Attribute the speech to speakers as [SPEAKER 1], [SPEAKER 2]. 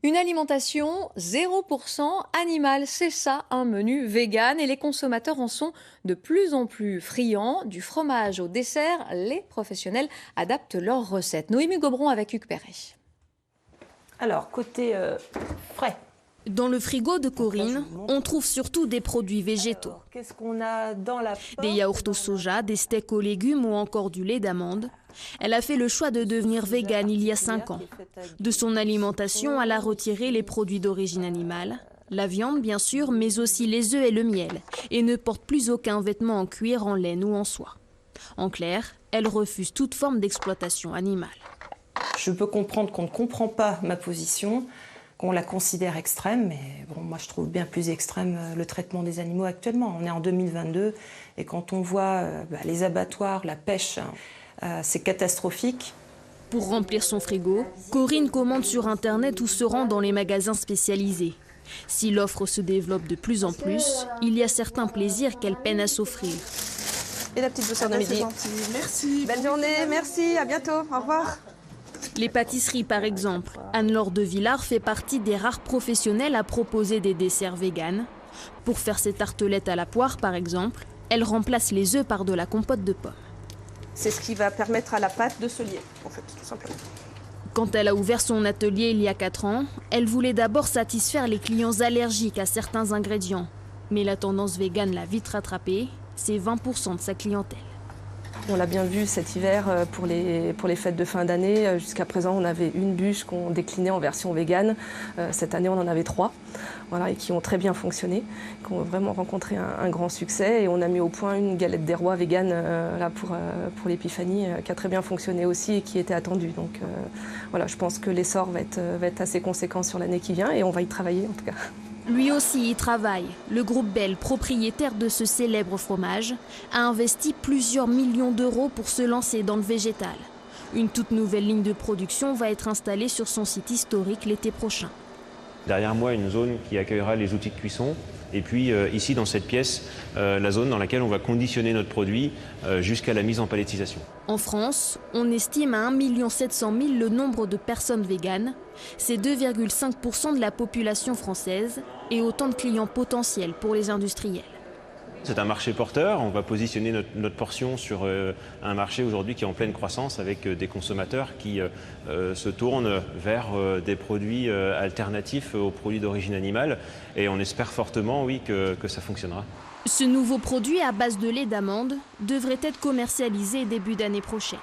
[SPEAKER 1] Une alimentation 0% animale, c'est ça un menu vegan et les consommateurs en sont de plus en plus friands. Du fromage au dessert, les professionnels adaptent leurs recettes. Noémie Gobron avec Hugues Perret.
[SPEAKER 2] Alors, côté frais.
[SPEAKER 3] Dans le frigo de Corinne, on trouve surtout des produits végétaux.
[SPEAKER 2] Qu'est-ce qu'on a dans la porte?
[SPEAKER 3] Des yaourts au soja, des steaks aux légumes ou encore du lait d'amande. Elle a fait le choix de devenir végane il y a 5 ans. De son alimentation, elle a retiré les produits d'origine animale, la viande bien sûr, mais aussi les œufs et le miel, et ne porte plus aucun vêtement en cuir, en laine ou en soie. En clair, elle refuse toute forme d'exploitation animale.
[SPEAKER 2] Je peux comprendre qu'on ne comprend pas ma position, qu'on la considère extrême, mais bon, moi je trouve bien plus extrême le traitement des animaux actuellement. On est en 2022 et quand on voit les abattoirs, la pêche, c'est catastrophique.
[SPEAKER 3] Pour remplir son frigo, Corinne commande sur Internet ou se rend dans les magasins spécialisés. Si l'offre se développe de plus en plus, il y a certains plaisirs qu'elle peine à s'offrir.
[SPEAKER 4] Et la petite douceur de midi. Merci. Belle journée, merci, à bientôt, au revoir.
[SPEAKER 3] Les pâtisseries par exemple. Anne-Laure de Villard fait partie des rares professionnels à proposer des desserts véganes. Pour faire ses tartelettes à la poire par exemple, elle remplace les œufs par de la compote de pommes.
[SPEAKER 4] C'est ce qui va permettre à la pâte de se lier, en fait, tout simplement.
[SPEAKER 3] Quand elle a ouvert son atelier il y a 4 ans, elle voulait d'abord satisfaire les clients allergiques à certains ingrédients. Mais la tendance végane l'a vite rattrapée, c'est 20% de sa clientèle.
[SPEAKER 4] On l'a bien vu cet hiver pour les fêtes de fin d'année. Jusqu'à présent, on avait une bûche qu'on déclinait en version végane. Cette année, on en avait 3, voilà, et qui ont très bien fonctionné, qui ont vraiment rencontré un grand succès. Et on a mis au point une galette des rois végane là pour l'épiphanie, qui a très bien fonctionné aussi et qui était attendue. Donc voilà, je pense que l'essor va être assez conséquent sur l'année qui vient et on va y travailler en tout cas.
[SPEAKER 3] Lui aussi y travaille. Le groupe Bell, propriétaire de ce célèbre fromage, a investi plusieurs millions d'euros pour se lancer dans le végétal. Une toute nouvelle ligne de production va être installée sur son site historique l'été prochain.
[SPEAKER 5] Derrière moi, une zone qui accueillera les outils de cuisson. Et puis ici, dans cette pièce, la zone dans laquelle on va conditionner notre produit jusqu'à la mise en palettisation.
[SPEAKER 3] En France, on estime à 1 700 000 le nombre de personnes véganes. C'est 2,5% de la population française et autant de clients potentiels pour les industriels.
[SPEAKER 5] C'est un marché porteur, on va positionner notre portion sur un marché aujourd'hui qui est en pleine croissance avec des consommateurs qui se tournent vers des produits alternatifs aux produits d'origine animale et on espère fortement oui, que ça fonctionnera.
[SPEAKER 3] Ce nouveau produit à base de lait d'amande devrait être commercialisé début d'année prochaine.